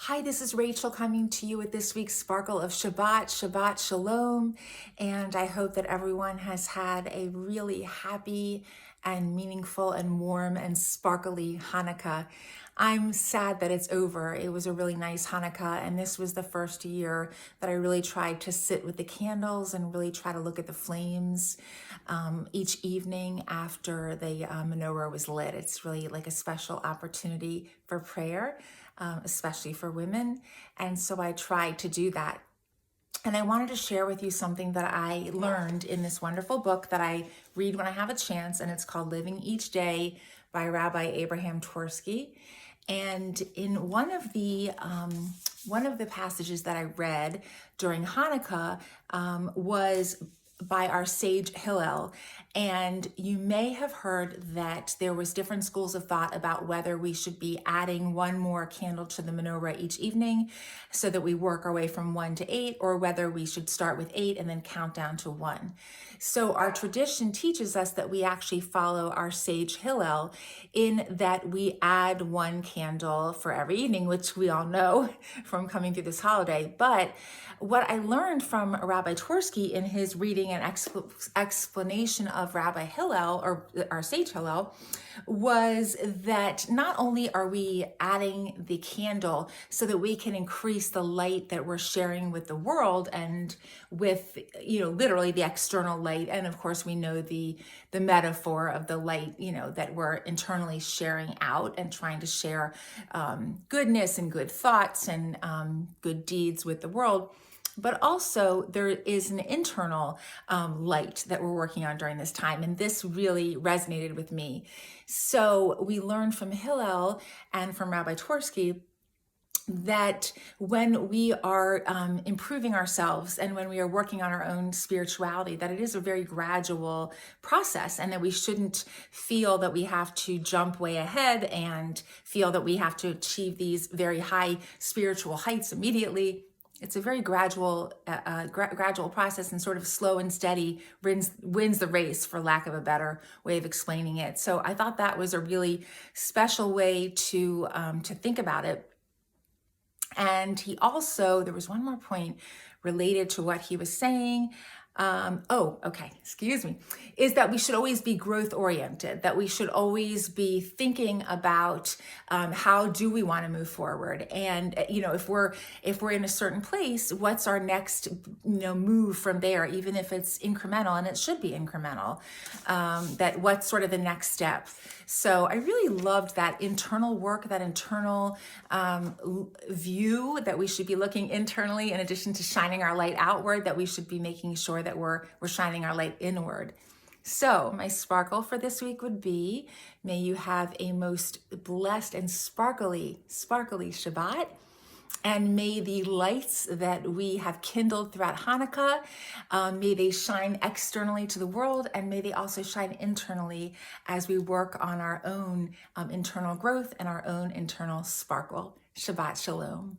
Hi, this is Rachel coming to you with this week's Sparkle of Shabbat, Shabbat Shalom. And I hope that everyone has had a really happy and meaningful and warm and sparkly Hanukkah. I'm sad that it's over. It was a really nice Hanukkah, and this was the first year that I really tried to sit with the candles and really try to look at the flames each evening after the menorah was lit. It's really like a special opportunity for prayer, especially for women. And so I tried to do that. And I wanted to share with you something that I learned in this wonderful book that I read when I have a chance, and it's called Living Each Day by Rabbi Abraham Twersky. And in one of the passages that I read during Hanukkah was by our sage Hillel. And you may have heard that there was different schools of thought about whether we should be adding one more candle to the menorah each evening so that we work our way from 1 to 8, or whether we should start with 8 and then count down to 1. So our tradition teaches us that we actually follow our sage Hillel in that we add one candle for every evening, which we all know from coming through this holiday. But what I learned from Rabbi Twersky in his reading and explanation of Rabbi Hillel, or our sage Hillel, was that not only are we adding the candle so that we can increase the light that we're sharing with the world and with, literally the external light. And of course, we know the metaphor of the light, that we're internally sharing out and trying to share goodness and good thoughts and good deeds with the world. But also there is an internal light that we're working on during this time. And this really resonated with me. So we learned from Hillel and from Rabbi Twersky that when we are improving ourselves and when we are working on our own spirituality, that it is a very gradual process, and that we shouldn't feel that we have to jump way ahead and feel that we have to achieve these very high spiritual heights immediately. It's a very gradual process, and sort of slow and steady wins the race, for lack of a better way of explaining it. So I thought that was a really special way to think about it. And there was one more point related to what he was saying. Is that we should always be growth oriented, that we should always be thinking about how do we want to move forward. And, if we're in a certain place, what's our next, move from there, even if it's incremental, and it should be incremental, that what's sort of the next step. So I really loved that internal work, that internal view, that we should be looking internally in addition to shining our light outward, that we should be making sure that we're shining our light inward. So my sparkle for this week would be, may you have a most blessed and sparkly Shabbat. And may the lights that we have kindled throughout Hanukkah, may they shine externally to the world, and may they also shine internally as we work on our own internal growth and our own internal sparkle. Shabbat Shalom.